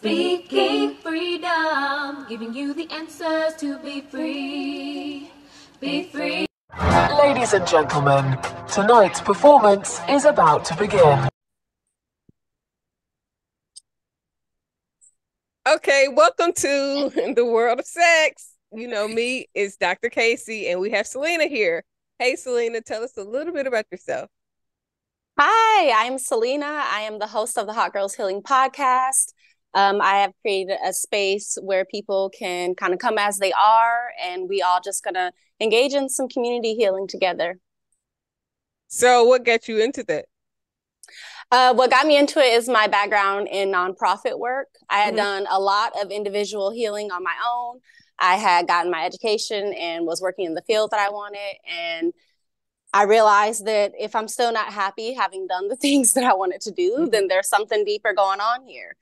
Speaking freedom, giving you the answers to be free. Be free. Ladies and gentlemen, tonight's performance is about to begin. Okay, welcome to the world of sex. You know, me is Dr. Kaci, and we have Salenna here. Hey, Salenna, tell us a little bit about yourself. Hi, I'm Salenna. I am the host of the Hot Girls Healing podcast. I have created a space where people can kind of come as they are, and we all just gonna engage in some community healing together. So what got you into that? What got me into it is my background in nonprofit work. I had done a lot of individual healing on my own. I had gotten my education and was working in the field that I wanted. And I realized that if I'm still not happy having done the things that I wanted to do, then there's something deeper going on here.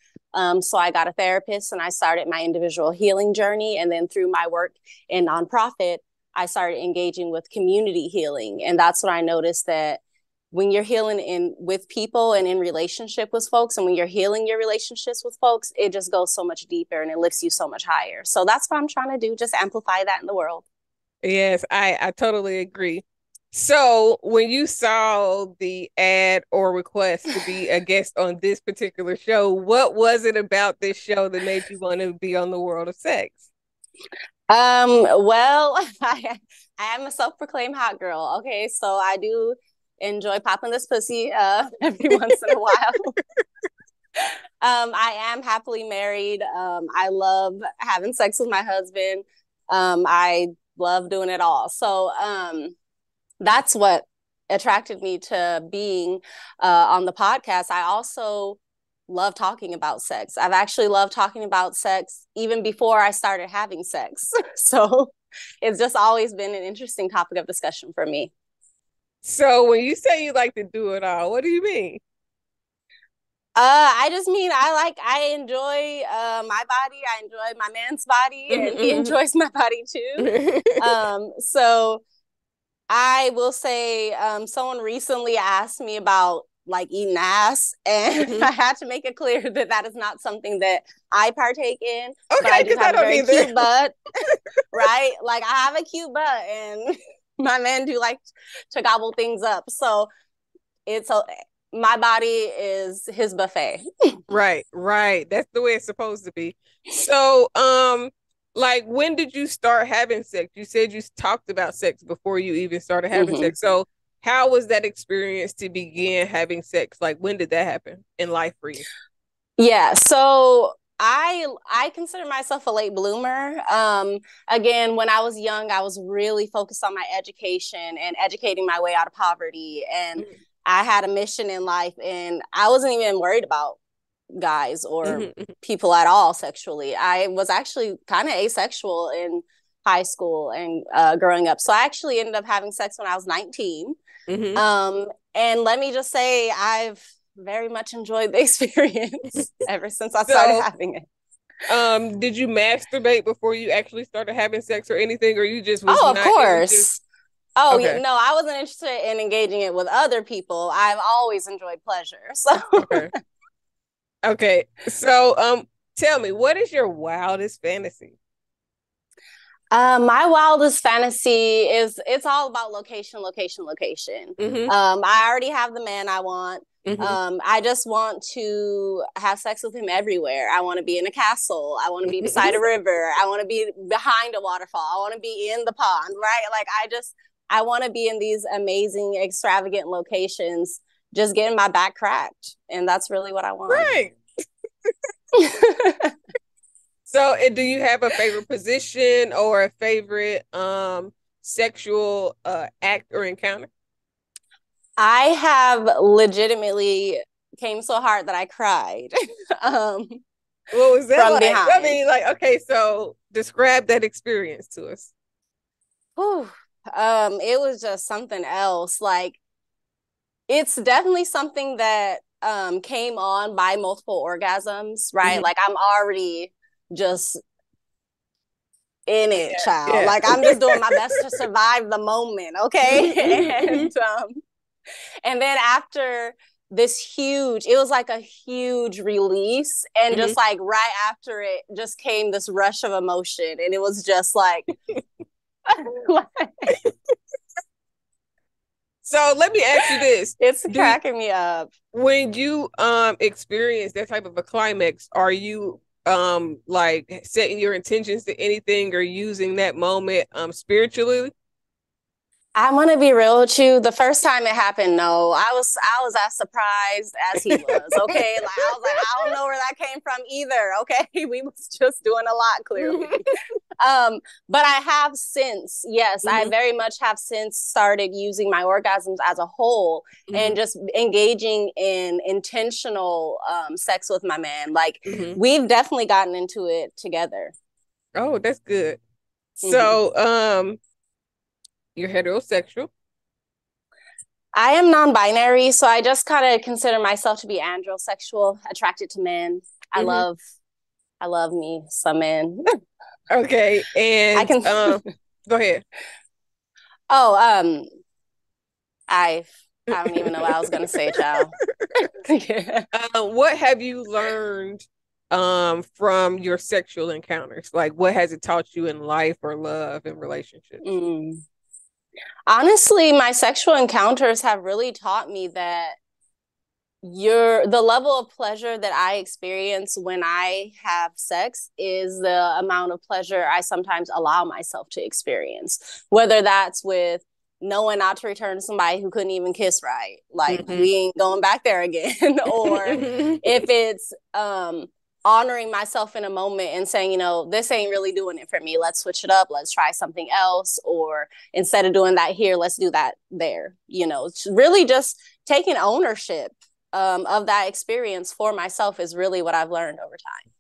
So I got a therapist and I started my individual healing journey. And then through my work in nonprofit, I started engaging with community healing. And that's when I noticed that when you're healing with people and in relationship with folks, and when you're healing your relationships with folks, it just goes so much deeper and it lifts you so much higher. So that's what I'm trying to do, just amplify that in the world. Yes, I totally agree. So when you saw the ad or request to be a guest on this particular show, what was it about this show that made you want to be on the world of sex? Well, I am a self-proclaimed hot girl. Okay, so I do enjoy popping this pussy every once in a while. I am happily married. I love having sex with my husband. I love doing it all. So that's what attracted me to being on the podcast. I also love talking about sex. I've actually loved talking about sex even before I started having sex. So it's just always been an interesting topic of discussion for me. So when you say you like to do it all, what do you mean? I just mean I enjoy my body. I enjoy my man's body, and he enjoys my body too. So I will say someone recently asked me about like eating ass, and I had to make it clear that that is not something that I partake in. Okay, but I do have a very either. cute butt, right? Like I have a cute butt, and my men do like to gobble things up. So my body is his buffet. Right. That's the way it's supposed to be. So, like when did you start having sex? You said you talked about sex before you even started having sex. So how was that experience to begin having sex? Like when did that happen in life for you? Yeah, so I consider myself a late bloomer. Again, when I was young, I was really focused on my education and educating my way out of poverty. And I had a mission in life, and I wasn't even worried about guys or people at all sexually. I was actually kind of asexual in high school and growing up. So I actually ended up having sex when I was 19. And let me just say, I've very much enjoyed the experience ever since I started having it. Did you masturbate before you actually started having sex or anything, or you just was of not, course. Oh, okay. No, I wasn't interested in engaging it with other people. I've always enjoyed pleasure. So okay. So tell me, what is your wildest fantasy? My wildest fantasy is it's all about location. I already have the man I want. I just want to have sex with him everywhere. I want to be in a castle. I want to be beside a river. I want to be behind a waterfall. I want to be in the pond, right? Like I want to be in these amazing, extravagant locations, just getting my back cracked. And that's really what I want. Right. So do you have a favorite position or a favorite sexual act or encounter? I have legitimately came so hard that I cried. What was that from like? behind? I mean, like, okay, so describe that experience to us. Whew. It was just something else. Like, it's definitely something that came on by multiple orgasms, right? Like, I'm already just in it, child. Yeah. Like, I'm just doing my best to survive the moment, okay? And then after it was like a huge release. And just like right after it just came this rush of emotion. And it was just like, so let me ask you this. It's cracking me up. When you experience that type of a climax, are you like setting your intentions to anything or using that moment spiritually? I want to be real with you. The first time it happened, no, I was as surprised as he was. Okay, like I was like, I don't know where that came from either. Okay, we was just doing a lot, clearly. But I have since, yes, I very much have since started using my orgasms as a whole and just engaging in intentional sex with my man. Like we've definitely gotten into it together. Oh, that's good. So, you're heterosexual. I am non-binary, so I just kind of consider myself to be androsexual, attracted to men. I love me some men. Okay, and I can go ahead. Oh, I don't even know what I was gonna say, child. What have you learned from your sexual encounters? Like, what has it taught you in life or love and relationships? Honestly, my sexual encounters have really taught me that the level of pleasure that I experience when I have sex is the amount of pleasure I sometimes allow myself to experience, whether that's with knowing not to return to somebody who couldn't even kiss right, like we ain't going back there again, or if it's honoring myself in a moment and saying, you know, this ain't really doing it for me. Let's switch it up. Let's try something else. Or instead of doing that here, let's do that there. You know, it's really just taking ownership of that experience for myself is really what I've learned over time.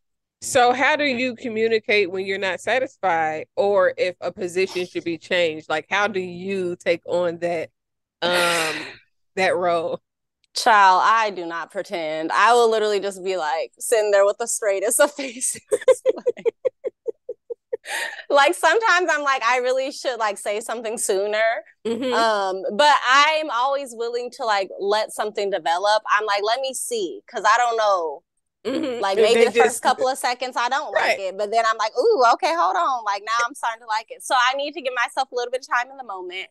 So how do you communicate when you're not satisfied or if a position should be changed? Like, how do you take on that role? Child, I do not pretend. I will literally just be like sitting there with the straightest of faces. Like sometimes I'm like, I really should like say something sooner. But I'm always willing to like let something develop. I'm like, let me see, because I don't know. Like maybe the first couple of seconds I don't like it, but then I'm like, ooh, okay, hold on. Like now I'm starting to like it. So I need to give myself a little bit of time in the moment.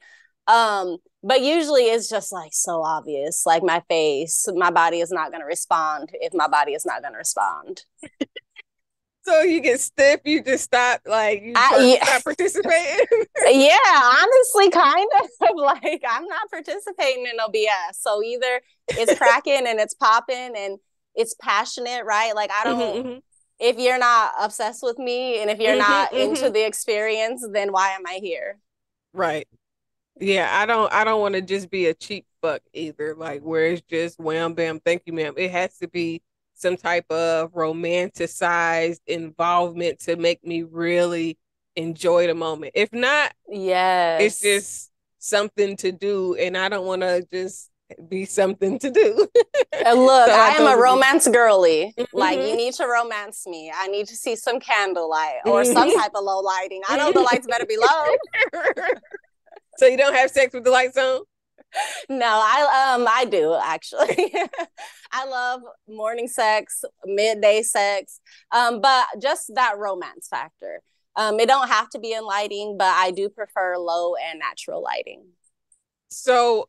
But usually it's just like so obvious, like my face, my body is not going to respond if my body is not going to respond. So you get stiff, you just stop, like you stop participating. Yeah, honestly, kind of like I'm not participating in no BS. So either it's cracking and it's popping and it's passionate, right? Like I don't. If you're not obsessed with me and if you're not into the experience, then why am I here? Right. Yeah, I don't want to just be a cheap fuck either, like where it's just wham bam, thank you, ma'am. It has to be some type of romanticized involvement to make me really enjoy the moment. If not, it's just something to do, and I don't want to just be something to do. Look, so I am a romance girly. Like you need to romance me. I need to see some candlelight or some type of low lighting. I know the lights better be low. So you don't have sex with the lights on? No, I do actually. I love morning sex, midday sex, but just that romance factor. It don't have to be in lighting, but I do prefer low and natural lighting. So,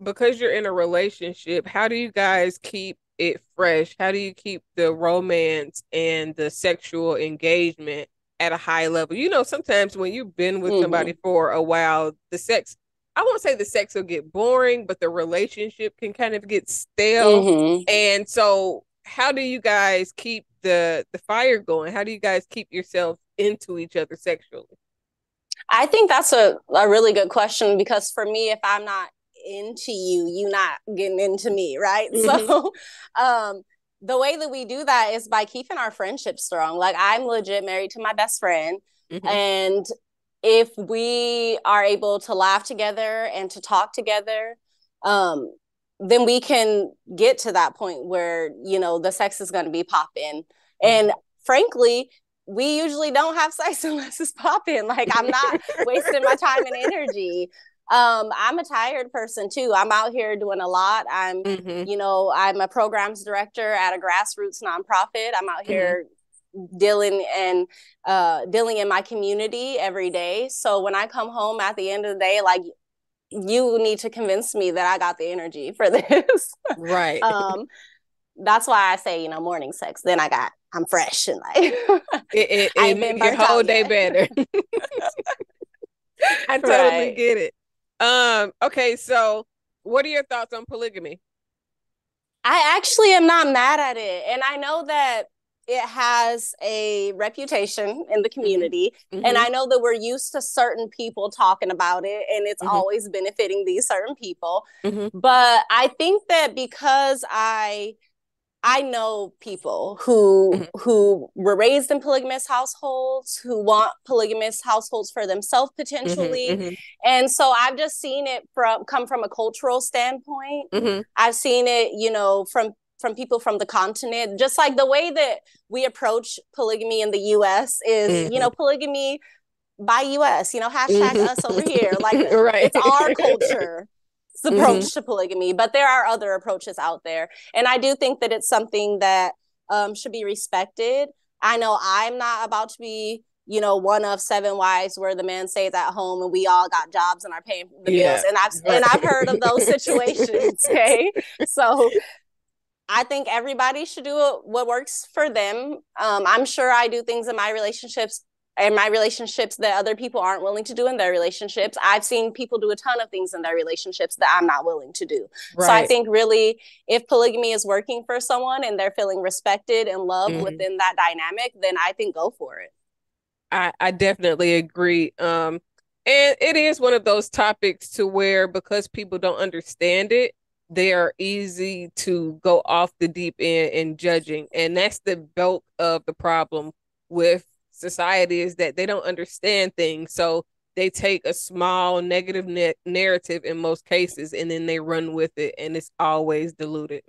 because you're in a relationship, how do you guys keep it fresh? How do you keep the romance and the sexual engagement at a high level? You know, sometimes when you've been with somebody for a while, the sex, I won't say the sex will get boring, but the relationship can kind of get stale. And so how do you guys keep the fire going? How do you guys keep yourself into each other sexually? I think that's a really good question, because for me, if I'm not into you, you're not getting into me, right? So the way that we do that is by keeping our friendship strong. Like I'm legit married to my best friend. And if we are able to laugh together and to talk together, then we can get to that point where, you know, the sex is going to be popping. And frankly, we usually don't have sex unless it's popping. Like I'm not wasting my time and energy. I'm a tired person too. I'm out here doing a lot. Mm-hmm. I'm a programs director at a grassroots nonprofit. I'm out Mm-hmm. here dealing in my community every day. So when I come home at the end of the day, like, you need to convince me that I got the energy for this. Right. That's why I say, morning sex. Then I'm fresh and like It I ain't been make your burnt whole out day yet. better. I totally Right. get it. Okay, so what are your thoughts on polygamy? I actually am not mad at it. And I know that it has a reputation in the community. Mm-hmm. And I know that we're used to certain people talking about it, and it's Mm-hmm. always benefiting these certain people. Mm-hmm. But I think that because I know people who were raised in polygamous households, who want polygamous households for themselves potentially. Mm-hmm. And so I've just seen it come from a cultural standpoint. Mm-hmm. I've seen it, from people from the continent, just like the way that we approach polygamy in the US is, Mm-hmm. polygamy by US, hashtag Mm-hmm. us over here. Like Right. it's our culture approach Mm-hmm. to polygamy, but there are other approaches out there. And I do think that it's something that should be respected. I know I'm not about to be, one of 7 wives where the man stays at home and we all got jobs and are paying the bills. And I've heard of those situations. Okay. So I think everybody should do what works for them. I'm sure I do things in my relationships that other people aren't willing to do in their relationships. I've seen people do a ton of things in their relationships that I'm not willing to do. Right. So I think really, if polygamy is working for someone and they're feeling respected and loved within that dynamic, then I think go for it. I definitely agree. And it is one of those topics to where, because people don't understand it, they are easy to go off the deep end in judging. And that's the bulk of the problem with society, is that they don't understand things. So they take a small negative narrative in most cases, and then they run with it, and it's always diluted.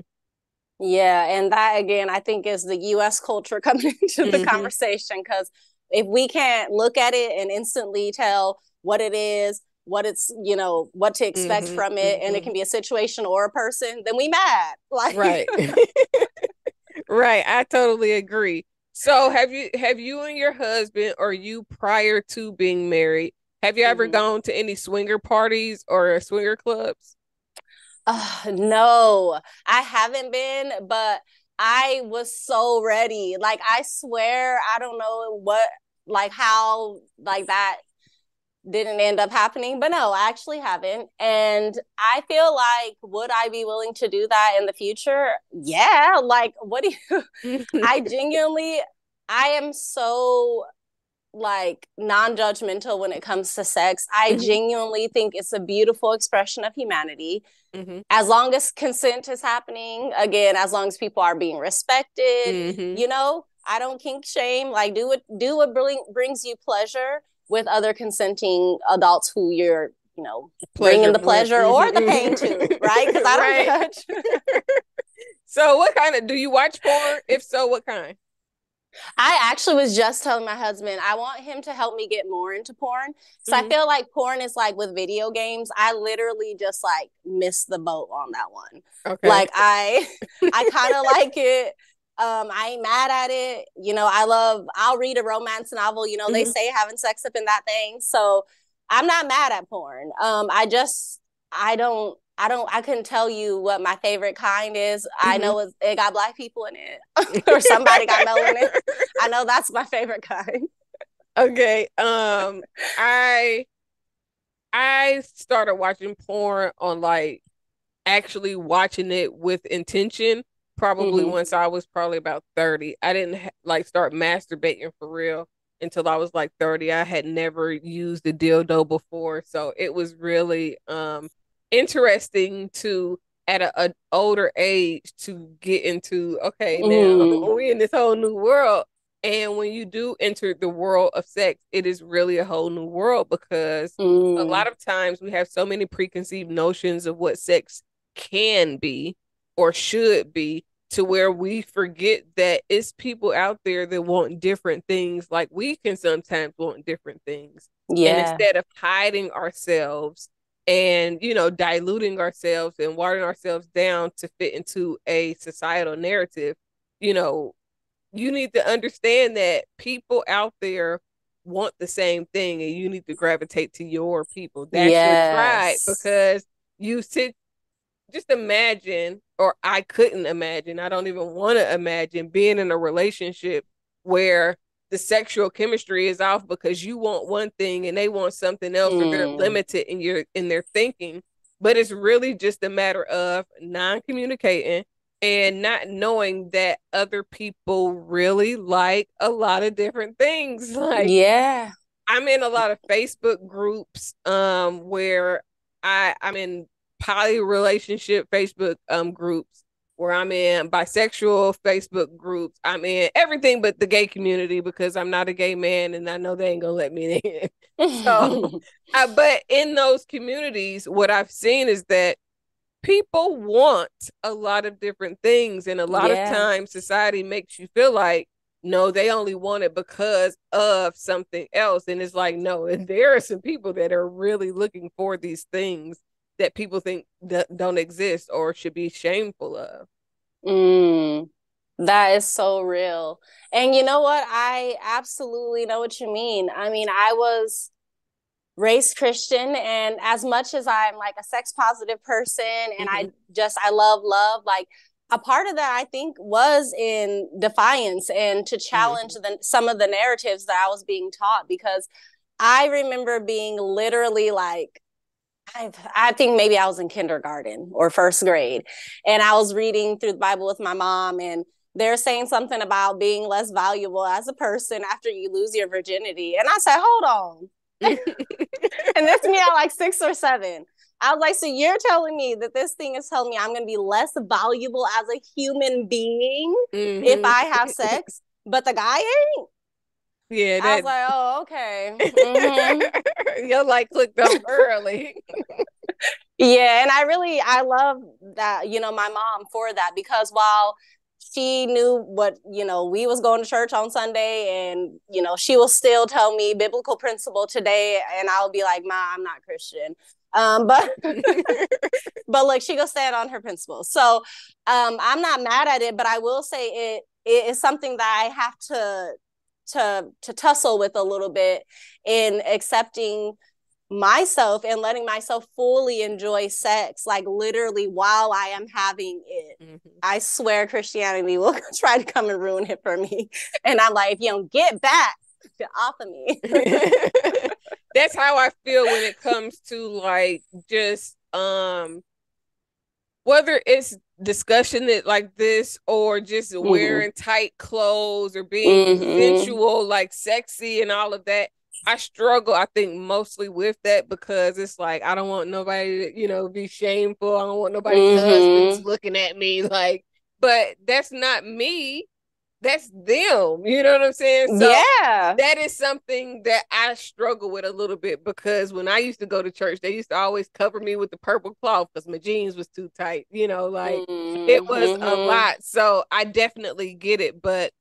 Yeah, and that again, I think is the US culture coming into the conversation, because if we can't look at it and instantly tell what it is, what it's, what to expect from it, and it can be a situation or a person, then we mad. Like Right. Right. I totally agree. So have you and your husband, or you prior to being married, have you ever gone to any swinger parties or swinger clubs? No, I haven't been, but I was so ready. Like, I swear, I don't know how that didn't end up happening, but no, I actually haven't. And I feel like, would I be willing to do that in the future? Yeah. Like, what do you, I am so like non-judgmental when it comes to sex. I genuinely think it's a beautiful expression of humanity. As long as consent is happening, again, as long as people are being respected, I don't kink shame. Like, do what brings you pleasure with other consenting adults who you're, bringing the pleasure or the pain to, right? Because I don't judge. So what kind of, do you watch porn? If so, what kind? I actually was just telling my husband, I want him to help me get more into porn. So I feel like porn is like with video games. I literally just like missed the boat on that one. Okay. Like I kind of like it. I ain't mad at it. I'll read a romance novel. They say having sex up in that thing. So I'm not mad at porn. I couldn't tell you what my favorite kind is. I know it got Black people in it or somebody got melanin. I know that's my favorite kind. Okay. I started watching porn on like actually watching it with intention probably once I was probably about 30. I didn't like start masturbating for real until I was like 30. I had never used a dildo before, so it was really interesting to at an older age to get into, okay, now we're in this whole new world. And when you do enter the world of sex, it is really a whole new world, because a lot of times we have so many preconceived notions of what sex can be or should be, to where we forget that it's people out there that want different things, like we can sometimes want different things. Yeah. And instead of hiding ourselves and, you know, diluting ourselves and watering ourselves down to fit into a societal narrative, you know, you need to understand that people out there want the same thing and you need to gravitate to your people. That's your tribe, Yes. because you sit, just imagine, or I couldn't imagine, I don't even want to imagine being in a relationship where the sexual chemistry is off because you want one thing and they want something else, or they're limited in their thinking. But it's really just a matter of non-communicating and not knowing that other people really like a lot of different things. Like, Yeah. I'm in a lot of Facebook groups where I'm in poly relationship Facebook groups, where I'm in bisexual Facebook groups. I'm in everything but the gay community because I'm not a gay man and I know they ain't gonna let me in. So but in those communities, what I've seen is that people want a lot of different things, and a lot of Yeah. times society makes you feel like, no, they only want it because of something else. And it's like, no, and there are some people that are really looking for these things that people think don't exist or should be shameful of. That is so real. And you know what? I absolutely know what you mean. I mean, I was raised Christian, and as much as I'm like a sex positive person and I love love, like a part of that I think was in defiance and to challenge some of the narratives that I was being taught, because I remember being literally like, I think maybe I was in kindergarten or first grade, and I was reading through the Bible with my mom, and they're saying something about being less valuable as a person after you lose your virginity. And I said, hold on. And this me at like 6 or 7. I was like, so you're telling me that this thing is telling me I'm going to be less valuable as a human being if I have sex, but the guy ain't? Yeah, I was like, oh, okay. You're like clicked up early. Yeah, and I love that, you know, my mom for that, because while she knew what, you know, we was going to church on Sunday, and, you know, she will still tell me biblical principle today, and I'll be like, Ma, I'm not Christian. But but like, she goes stand on her principles. So I'm not mad at it, but I will say it is something that I have to tussle with a little bit in accepting myself and letting myself fully enjoy sex, like literally while I am having it. I swear Christianity will try to come and ruin it for me. And I'm like, if you don't get back off of me. That's how I feel when it comes to like just whether it's discussion that like this or just wearing tight clothes or being sensual, like sexy and all of that. I struggle, I think, mostly with that, because it's like, I don't want nobody to, you know, be shameful. I don't want nobody's husbands looking at me like, but that's not me. That's them. You know what I'm saying? So yeah, that is something that I struggle with a little bit, because when I used to go to church, they used to always cover me with the purple cloth because my jeans was too tight. You know, like it was a lot. So I definitely get it, but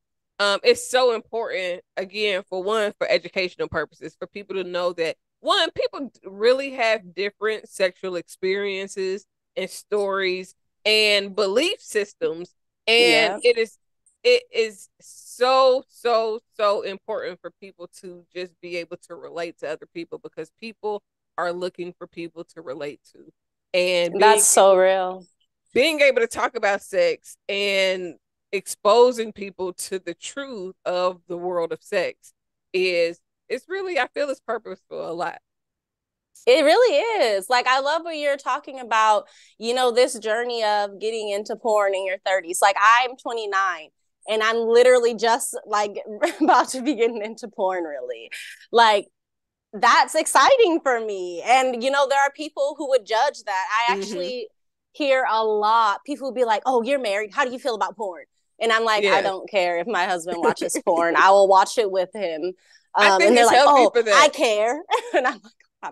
it's so important, again, for one, for educational purposes, for people to know that, one, people really have different sexual experiences and stories and belief systems, and it is so important for people to just be able to relate to other people, because people are looking for people to relate to. And that's so real. Being able to talk about sex and exposing people to the truth of the world of sex it's really, I feel it's purposeful a lot. It really is. Like, I love what you're talking about, you know, this journey of getting into porn in your 30s. Like, I'm 29 and I'm literally just like about to be getting into porn, really. Like, that's exciting for me. And, you know, there are people who would judge that. I actually hear a lot. People would be like, oh, you're married. How do you feel about porn? And I'm like, I don't care if my husband watches porn. I will watch it with him. And they're like, oh, I care. And I'm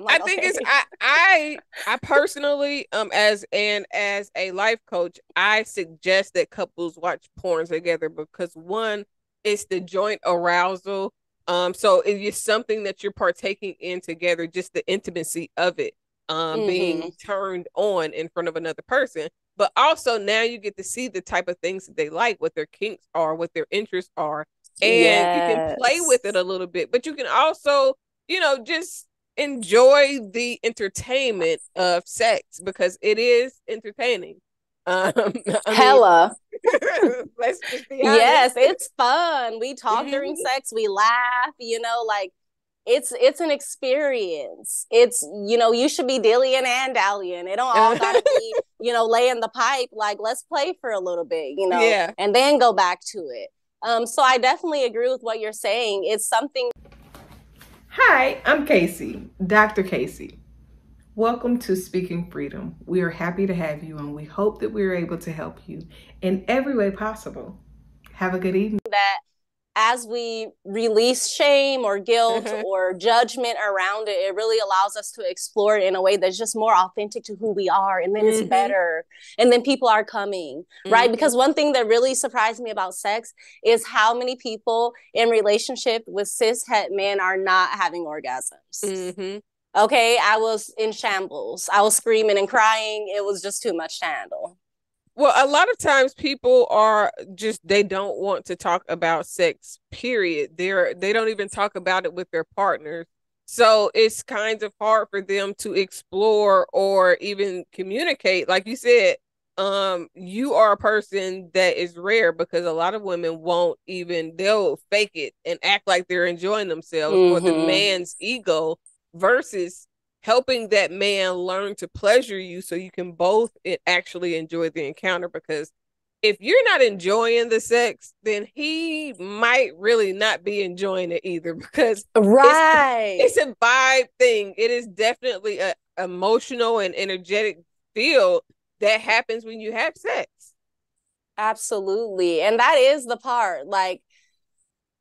like, I think it's I personally as a life coach, I suggest that couples watch porn together, because one, it's the joint arousal. So it is something that you're partaking in together, just the intimacy of it. being turned on in front of another person. But also now you get to see the type of things that they like, what their kinks are, what their interests are, and you can play with it a little bit. But you can also, just enjoy the entertainment of sex because it is entertaining. Hella. Let's just be honest. Yes, it's fun. We talk during sex, we laugh, like it's an experience. It's, you should be dillying and dallying. It don't all gotta be, laying the pipe. Like, let's play for a little bit, Yeah. and then go back to it. So I definitely agree with what you're saying. It's something. Hi, I'm Kaci, Dr. Kaci. Welcome to Speaking Freedom. We are happy to have you, and we hope that we are able to help you in every way possible. Have a good evening. That as we release shame or guilt or judgment around it, it really allows us to explore it in a way that's just more authentic to who we are. And then it's better. And then people are coming, right? Because one thing that really surprised me about sex is how many people in relationship with cis het men are not having orgasms. Okay, I was in shambles. I was screaming and crying. It was just too much to handle. Well, a lot of times people are just, they don't want to talk about sex, period. They don't even talk about it with their partners. So it's kind of hard for them to explore or even communicate. Like you said, you are a person that is rare because a lot of women they'll fake it and act like they're enjoying themselves for the man's ego versus helping that man learn to pleasure you so you can both actually enjoy the encounter. Because if you're not enjoying the sex, then he might really not be enjoying it either, because it's a vibe thing. It is definitely a emotional and energetic feel that happens when you have sex. Absolutely. And that is the part, like,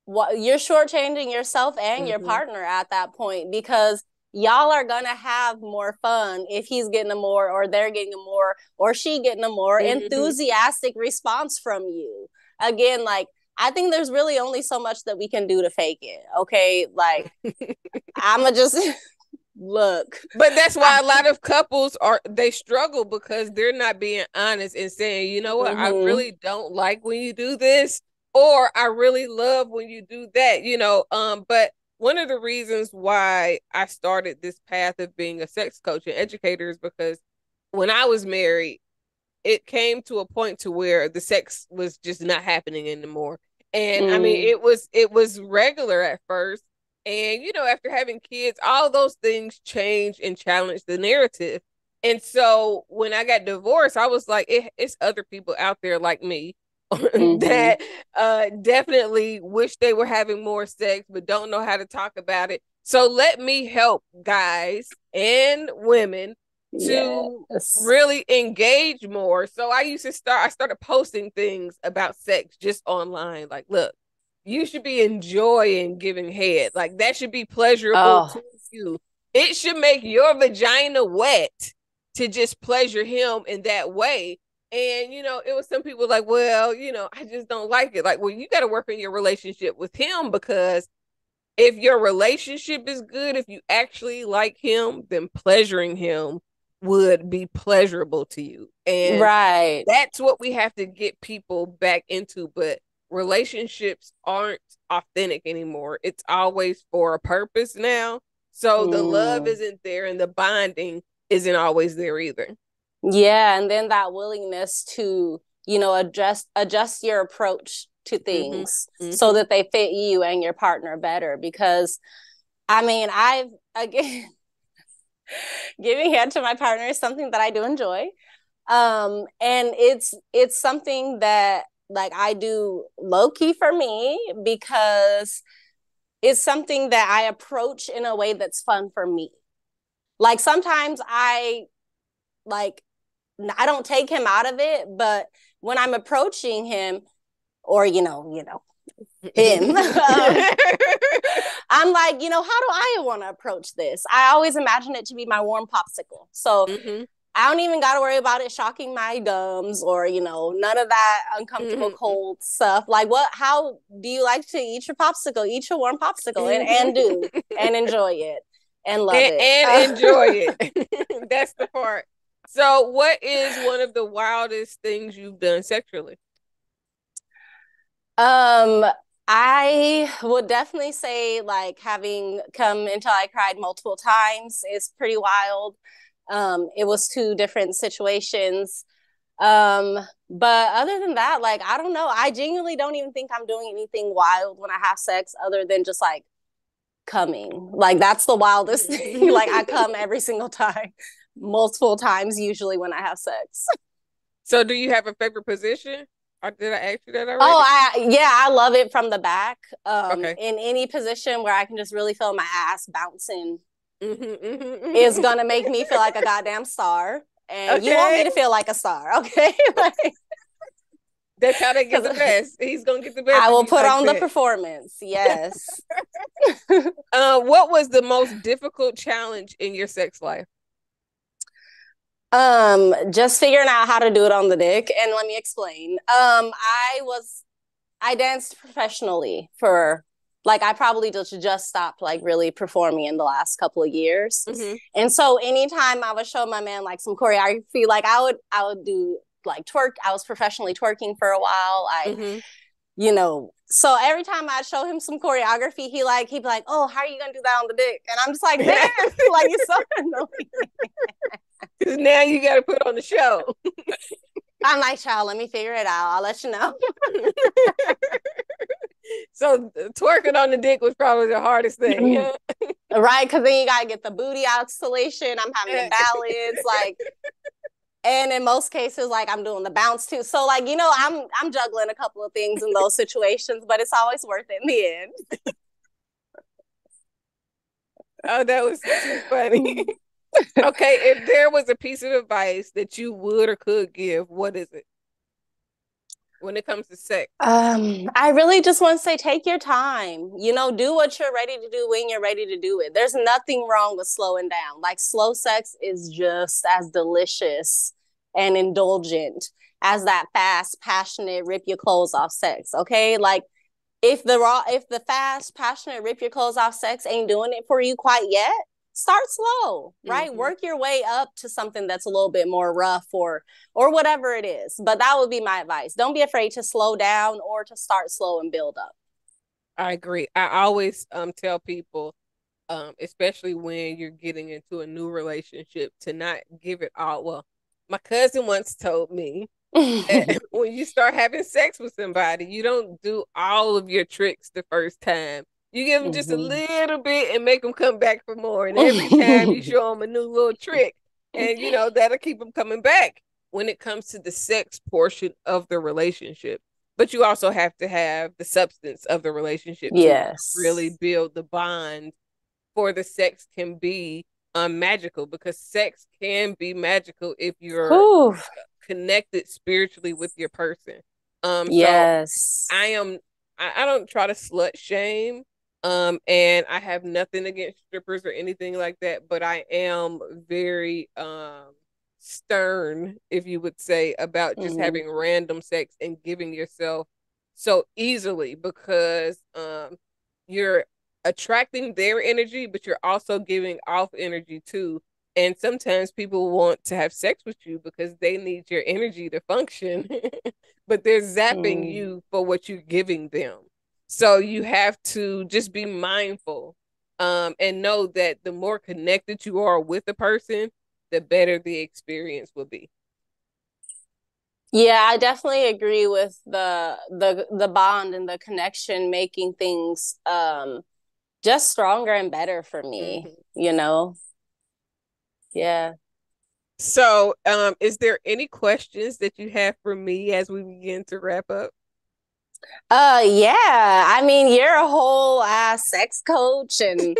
what you're shortchanging yourself and your partner at that point, because y'all are gonna have more fun if he's getting a more, or they're getting a more, or she getting a more enthusiastic response from you. Again, like, I think there's really only so much that we can do to fake it. Okay, like I'ma just look. But that's why a lot of couples they struggle because they're not being honest and saying, you know what, I really don't like when you do this, or I really love when you do that, but one of the reasons why I started this path of being a sex coach and educator is because when I was married, it came to a point to where the sex was just not happening anymore. And I mean, it was regular at first. And, after having kids, all those things change and challenge the narrative. And so when I got divorced, I was like, it's other people out there like me that definitely wish they were having more sex, but don't know how to talk about it. So let me help guys and women to really engage more. So I started posting things about sex just online. Like, look, you should be enjoying giving head. Like, that should be pleasurable to you. It should make your vagina wet to just pleasure him in that way. And, it was some people like, well, I just don't like it. Like, well, you got to work on your relationship with him, because if your relationship is good, if you actually like him, then pleasuring him would be pleasurable to you. And that's what we have to get people back into. But relationships aren't authentic anymore. It's always for a purpose now. So the love isn't there, and the bonding isn't always there either. Yeah, and then that willingness to, adjust your approach to things so that they fit you and your partner better. Because, I mean, again, giving head to my partner is something that I do enjoy. And it's something that, like, I do low-key for me, because it's something that I approach in a way that's fun for me. Like, sometimes I don't take him out of it, but when I'm approaching him, or him, I'm like, how do I want to approach this? I always imagine it to be my warm popsicle. So I don't even got to worry about it shocking my gums, or, none of that uncomfortable cold stuff. Like, how do you like to eat your popsicle? Eat your warm popsicle and enjoy it. and love it. And enjoy it. That's the part. So what is one of the wildest things you've done sexually? I would definitely say like having come until I cried multiple times is pretty wild. It was two different situations. But other than that, like, I don't know. I genuinely don't even think I'm doing anything wild when I have sex other than just like coming. Like, that's the wildest thing. Like, I come every single time, multiple times usually when I have sex. So do you have a favorite position? Or did I ask you that already? Oh, I love it from the back. Okay. In any position where I can just really feel my ass bouncing Mm-hmm. is gonna make me feel like a goddamn star. And you want me to feel like a star, okay? Like, that's how they get the best. He's gonna get the best. I will put on the performance. Yes. What was the most difficult challenge in your sex life? Just figuring out how to do it on the dick. And let me explain. I danced professionally for like, I probably just stopped like really performing in the last couple of years. Mm-hmm. And so anytime I would show my man like some choreography, like I would do like twerk. I was professionally twerking for a while. You know, so every time I'd show him some choreography, he'd be like, oh, how are you gonna do that on the dick? And I'm just like, man, like, you're so annoying. Now you gotta put on the show. I'm like, child, let me figure it out. I'll let you know. So twerking on the dick was probably the hardest thing. Yeah. Right, because then you gotta get the booty oscillation. I'm having to balance, like, and in most cases, like, I'm doing the bounce too. So, like, you know, I'm juggling a couple of things in those situations, but it's always worth it in the end. Oh, that was too funny. Okay, if there was a piece of advice that you would or could give, what is it? When it comes to sex? I really just want to say, take your time. You know, do what you're ready to do when you're ready to do it. There's nothing wrong with slowing down. Like, slow sex is just as delicious and indulgent as that fast, passionate, rip your clothes off sex. Okay, like, if the fast, passionate, rip your clothes off sex ain't doing it for you quite yet, start slow, right? Mm-hmm. Work your way up to something that's a little bit more rough or whatever it is. But that would be my advice. Don't be afraid to slow down or to start slow and build up. I agree. I always tell people, especially when you're getting into a new relationship, to not give it all. Well, my cousin once told me that when you start having sex with somebody, you don't do all of your tricks the first time. You give them just a little bit and make them come back for more. And every time you show them a new little trick, and you know, that'll keep them coming back when it comes to the sex portion of the relationship. But you also have to have the substance of the relationship to really build the bond for the sex can be magical, because sex can be magical if you're connected spiritually with your person. So I don't try to slut shame. And I have nothing against strippers or anything like that, but I am very stern, if you would say, about just having random sex and giving yourself so easily, because you're attracting their energy, but you're also giving off energy too. And sometimes people want to have sex with you because they need your energy to function, but they're zapping you for what you're giving them. So you have to just be mindful and know that the more connected you are with the person, the better the experience will be. Yeah, I definitely agree with the bond and the connection making things just stronger and better for me, you know? Yeah. So is there any questions that you have for me as we begin to wrap up? Yeah. I mean, you're a whole ass sex coach, and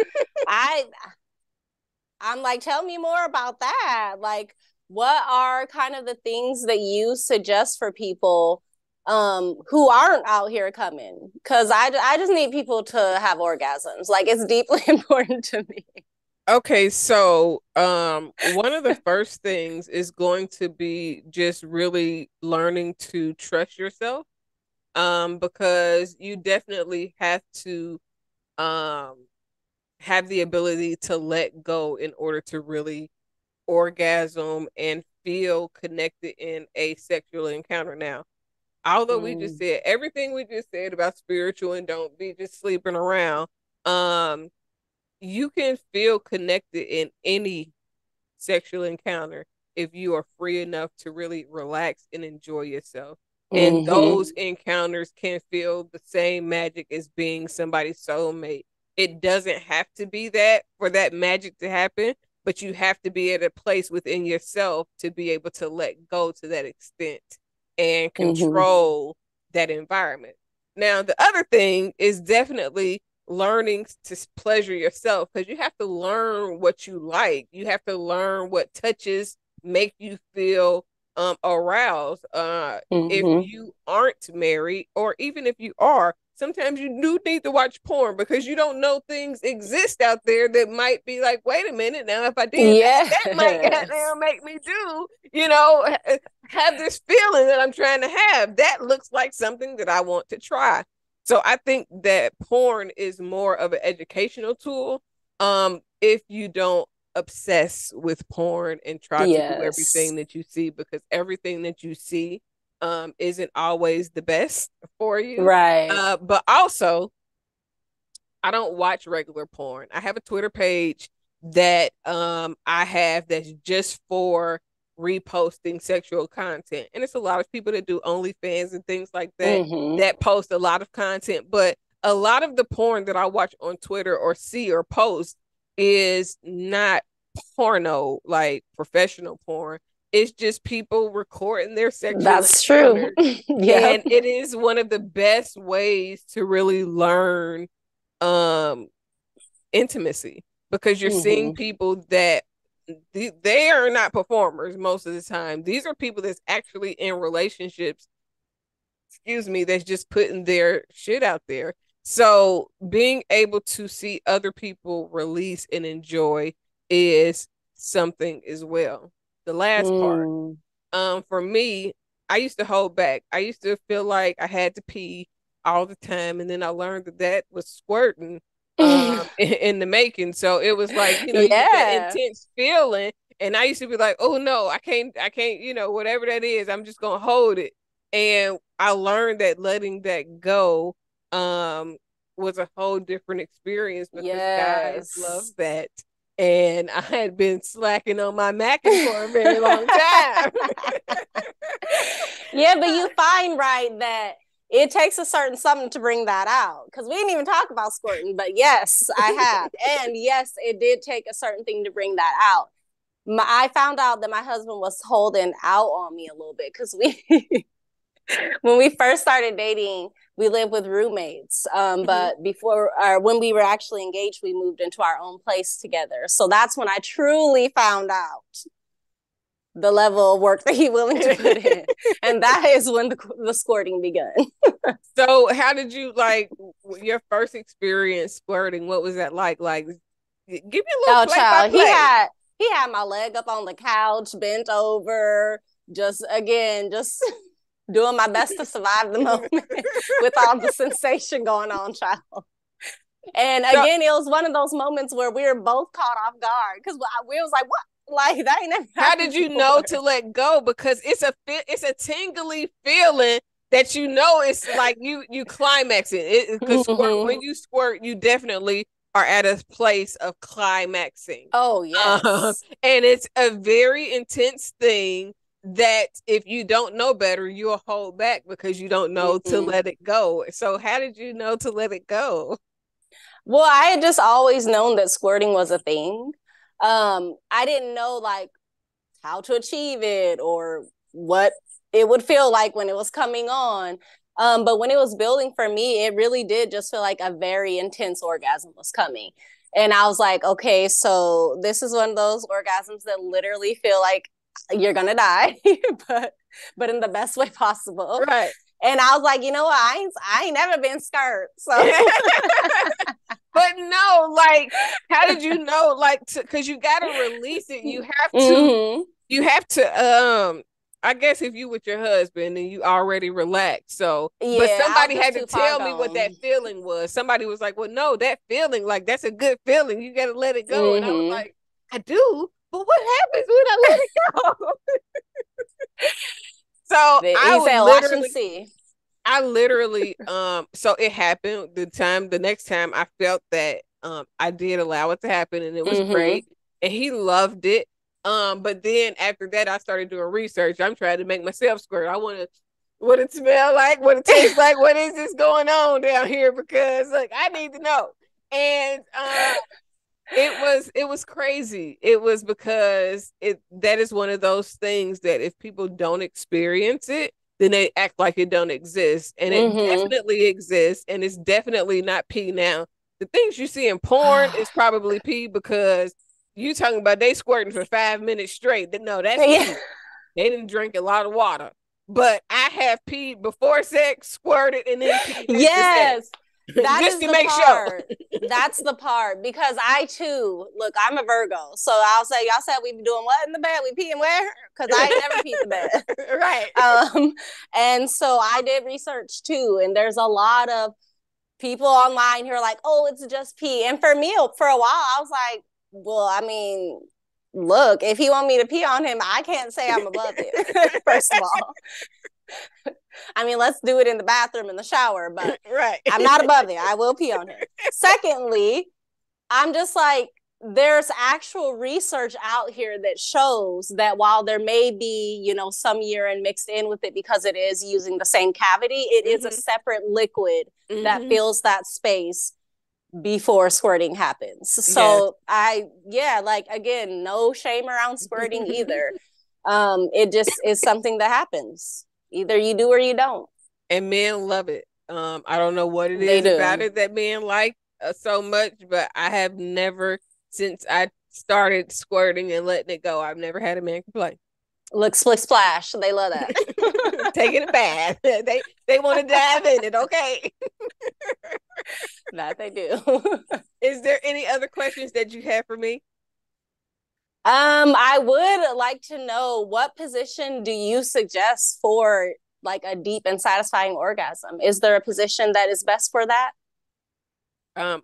I'm like, tell me more about that. Like, what are kind of the things that you suggest for people who aren't out here coming? Because I just need people to have orgasms. Like, it's deeply important to me. Okay, so one of the first things is going to be just really learning to trust yourself. Because you definitely have to have the ability to let go in order to really orgasm and feel connected in a sexual encounter. Now, although we just said everything we just said about spiritual and don't be just sleeping around, you can feel connected in any sexual encounter if you are free enough to really relax and enjoy yourself. And those encounters can feel the same magic as being somebody's soulmate. It doesn't have to be that for that magic to happen, but you have to be at a place within yourself to be able to let go to that extent and control that environment. Now, the other thing is definitely learning to pleasure yourself, because you have to learn what you like. You have to learn what touches make you feel aroused. If you aren't married, or even if you are, sometimes you do need to watch porn because you don't know things exist out there that might be like, wait a minute, now if I did that might make me do, have this feeling that I'm trying to have. That looks like something that I want to try. So I think that porn is more of an educational tool. If you don't obsess with porn and try to do everything that you see, because everything that you see isn't always the best for you. Right. But also, I don't watch regular porn. I have a Twitter page that I have that's just for reposting sexual content. And it's a lot of people that do OnlyFans and things like that that post a lot of content. But a lot of the porn that I watch on Twitter or see or post is not porno, like professional porn. It's just people recording their sexual That's true. And it is one of the best ways to really learn intimacy, because you're seeing people that they are not performers most of the time. These are people that's actually in relationships, that's just putting their shit out there. So being able to see other people release and enjoy is something as well. The last part, for me, I used to hold back. I used to feel like I had to pee all the time, and then I learned that was squirting in the making. So it was like, you get that intense feeling, and I used to be like, oh no, I can't, whatever that is, I'm just gonna hold it. And I learned that letting that go was a whole different experience, because guys love that. And I had been slacking on my macking for a very long time. But you find, right, that it takes a certain something to bring that out, because we didn't even talk about squirting, but yes, I have. And yes, it did take a certain thing to bring that out. I found out that my husband was holding out on me a little bit, because when we first started dating, we lived with roommates. But before, when we were actually engaged, we moved into our own place together. So that's when I truly found out the level of work that he's willing to put in. And that is when the squirting began. So how did you, like, your first experience squirting? What was that like? Like, give me a little play-by-play. He had my leg up on the couch, bent over, just doing my best to survive the moment with all the sensation going on, child. And again, it was one of those moments where we were both caught off guard, because we was like, what? Like, that ain't never happened. How did you know to let go? Because it's a tingly feeling that it's like you climaxing. Because when you squirt, you definitely are at a place of climaxing. Oh, yes. And it's a very intense thing that if you don't know better, you'll hold back because you don't know to let it go. So how did you know to let it go? Well, I had just always known that squirting was a thing. I didn't know, like, how to achieve it or what it would feel like when it was coming on. But when it was building for me, it really did just feel like a very intense orgasm was coming. And I was like, okay, so this is one of those orgasms that literally feel like you're gonna die, but in the best way possible. Right. And I was like, you know what? I ain't never been scared. So but no, like, how did you know? Like, because you gotta release it. You have to I guess if you with your husband and you already relaxed, so Yeah, but I somebody was just had to too far tell me what that gone. feeling was. Somebody was like, "Well, no, that feeling, like that's a good feeling. You got to let it go." And I was Mm-hmm. like, "I do, but what happens when I let it go?" So He said, watch and see. I literally, so it happened the next time I felt that, I did allow it to happen and it was Mm-hmm. great and he loved it. But then after that, I started doing research. I'm trying to make myself squirt. I want to, what it smell like, what it tastes like, what is this going on down here? Because like, I need to know. And, it was crazy. It was because that is one of those things that if people don't experience it, then they act like it don't exist. And it Mm-hmm. definitely exists and it's definitely not pee now. The things you see in porn is probably pee because you talking about they squirting for 5 minutes straight. No, that's Yeah. pee. They didn't drink a lot of water. But I have peed before sex, squirted, and then peed after sex. Yes. That Just is to the make sure. part. That's the part because I too look. I'm a Virgo, so I'll say y'all said we be doing what in the bed? We peeing where? Because I ain't never peed the bed. Right. And so I did research too, and there's a lot of people online who are like, "Oh, it's just pee." And for me, for a while, I was like, "Well, I mean, look, if he want me to pee on him, I can't say I'm above it." First of all, I mean, let's do it in the bathroom in the shower, but Right. I'm not above it. I will pee on him. Secondly, I'm just like, there's actual research out here that shows that while there may be, some urine mixed in with it because it is using the same cavity, it is a separate liquid that fills that space before squirting happens. So like again, no shame around squirting either. It just is something that happens. Either you do or you don't. And men love it. I don't know what it They is about do. it that men like so much, but I have never, since I started squirting and letting it go, I've never had a man complain. Look, splick splash. They love that. Taking a bath. They want to dive in it. Okay. That they do. Is there any other questions that you have for me? I would like to know, what position do you suggest for like a deep and satisfying orgasm? Is there a position that is best for that?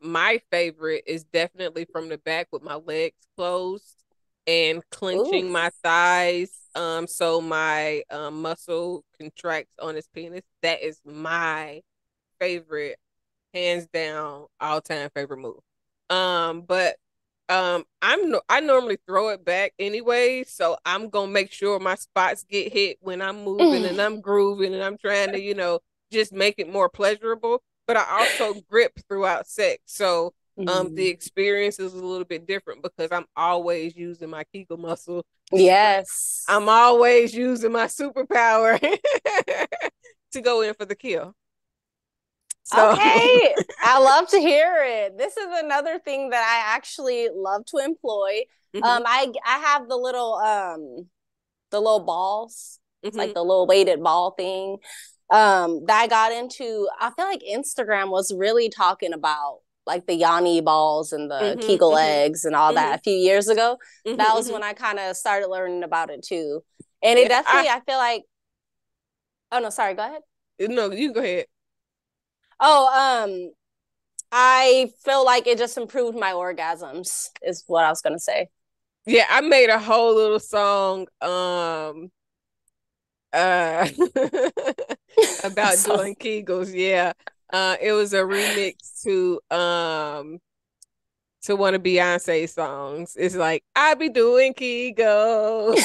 My favorite is definitely from the back with my legs closed and clenching Ooh. my thighs. So my muscle contracts on his penis. That is my favorite, hands down, all time favorite move. But I normally throw it back anyway, so I'm gonna make sure my spots get hit when I'm moving and I'm grooving and I'm trying to, just make it more pleasurable. But I also grip throughout sex, so the experience is a little bit different because I'm always using my Kegel muscle. Yes. I'm always using my superpower to go in for the kill. So. Okay. I love to hear it. This is another thing that I actually love to employ. I have the little balls. It's like the little weighted ball thing. That I got into. I feel like Instagram was really talking about like the Yanni balls and the Kegel eggs and all that a few years ago. That was when I kind of started learning about it too. And it definitely, I feel like, oh no, sorry, go ahead. No, you go ahead. Oh, I feel like it just improved my orgasms, is what I was gonna say. Yeah, I made a whole little song about doing Kegels. Yeah. It was a remix to one of Beyonce's songs. It's like, I be doing Kegels.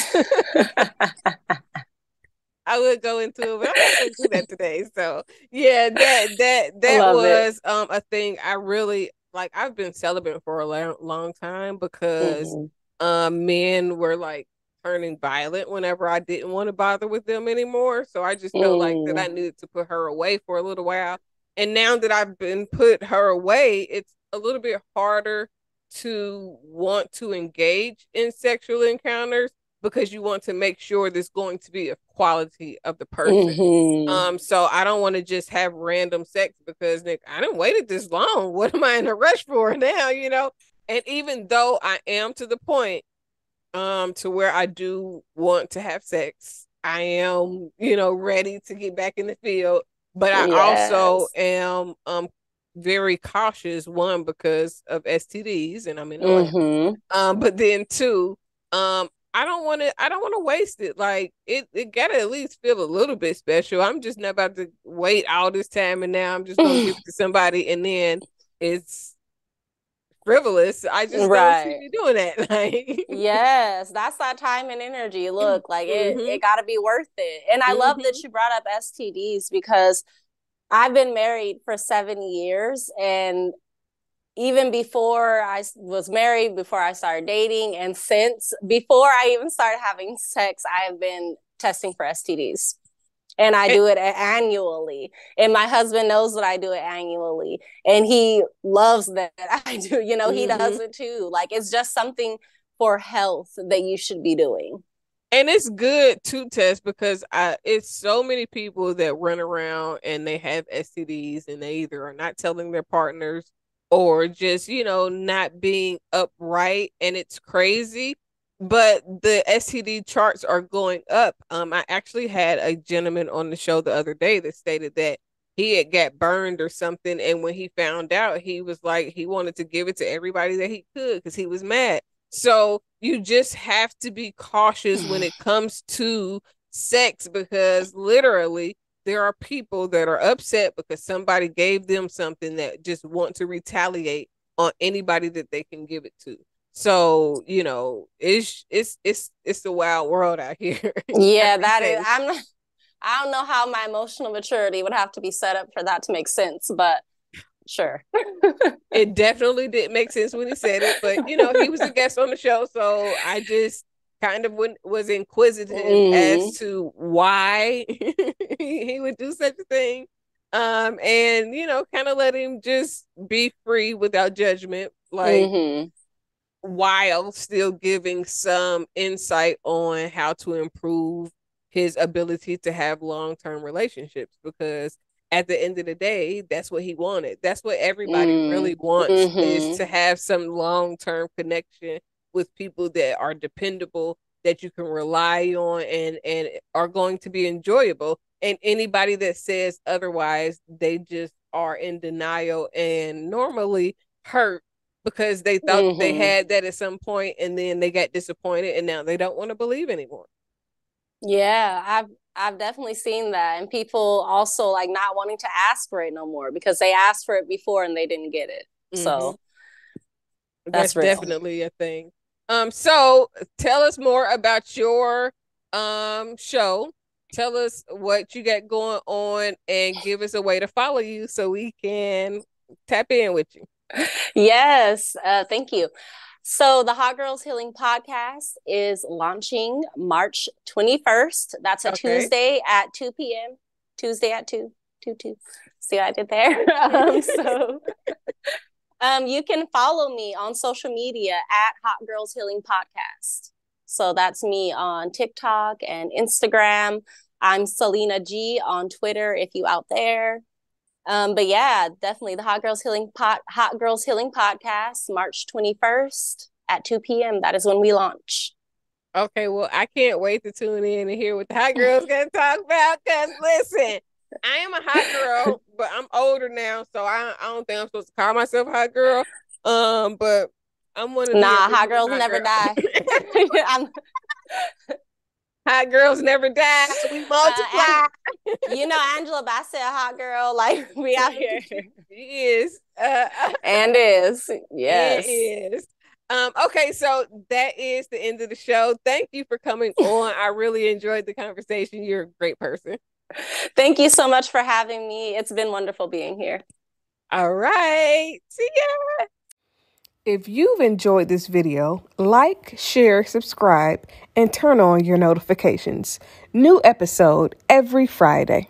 I would go into it, but I'm not gonna do that today. So yeah, that was a thing I really like. I've been celibate for a long time because men were like turning violent whenever I didn't want to bother with them anymore. So I just felt like that I needed to put her away for a little while. And now that I've been put her away, it's a little bit harder to want to engage in sexual encounters because you want to make sure there's going to be a quality of the person. So I don't want to just have random sex because Nick, I didn't waited this long. What am I in a rush for now? And even though I am to the point to where I do want to have sex, I am, ready to get back in the field, but I also Yes. am very cautious, one, because of STDs and I'm in Atlanta. Mm-hmm. But then two, I don't want to waste it. Like it gotta at least feel a little bit special. I'm just not about to wait all this time and now I'm just gonna give it to somebody and then it's frivolous. I just don't see Right. me doing that. Like Yes, that's that time and energy. Look, like it hmm got to be worth it. And I love that hmm you brought up STDs because I've been married for 7 years, and even before I was married, before I started dating, and since before I even started having sex, I have been testing for STDs. And I do it annually. And my husband knows that I do it annually. And he loves that I do. He does hmm it too. Like it's just something for health that you should be doing. And it's good to test because it's so many people that run around and they have STDs and they either are not telling their partners or just, not being upright and it's crazy. But the STD charts are going up. I actually had a gentleman on the show the other day that stated that he had got burned or something. And when he found out, he was like, he wanted to give it to everybody that he could because he was mad. So you just have to be cautious when it comes to sex because literally there are people that are upset because somebody gave them something that just want to retaliate on anybody that they can give it to. So, it's the wild world out here. Yeah, Gotta be that is. safe. I don't know how my emotional maturity would have to be set up for that to make sense, but sure. It definitely did make sense when he said it, but he was a guest on the show, so I just kind of was inquisitive as Mm, to why he would do such a thing. And kind of let him just be free without judgment, like mm-hmm. while still giving some insight on how to improve his ability to have long-term relationships because at the end of the day that's what he wanted. That's what everybody Mm, really wants, is mm-hmm. to have some long-term connection with people that are dependable, that you can rely on and are going to be enjoyable, and anybody that says otherwise, they just are in denial and normally hurt because they thought they Mm-hmm. had that at some point and then they got disappointed and now they don't want to believe anymore. Yeah, I've definitely seen that. And people also like not wanting to ask for it no more because they asked for it before and they didn't get it. Mm-hmm. So That's that's real. definitely a thing. So tell us more about your show. Tell us what you got going on and give us a way to follow you so we can tap in with you. Yes, thank you. So the Hot Girls Healing Podcast is launching March 21st. That's a Okay. Tuesday at 2 p.m. Tuesday at 2, 2, 2. See what I did there? So you can follow me on social media at Hot Girls Healing Podcast. So that's me on TikTok and Instagram. I'm Salenna G on Twitter if you out there. But yeah, definitely the Hot Girls Healing Podcast, March 21st at 2 p.m. That is when we launch. Okay, well, I can't wait to tune in and hear what the hot girl's gonna talk about. Cause listen, I am a hot girl, but I'm older now, so I don't think I'm supposed to call myself a hot girl. But I'm one of the Nah, hot original girls hot never girls. die. Hot girls never die. We And multiply. Angela Bassett, a hot girl, like we out here. She is. And is. It Yes. is. Okay, so that is the end of the show. Thank you for coming on. I really enjoyed the conversation. You're a great person. Thank you so much for having me. It's been wonderful being here. All right. See ya. If you've enjoyed this video, like, share, subscribe, and turn on your notifications. New episode every Friday.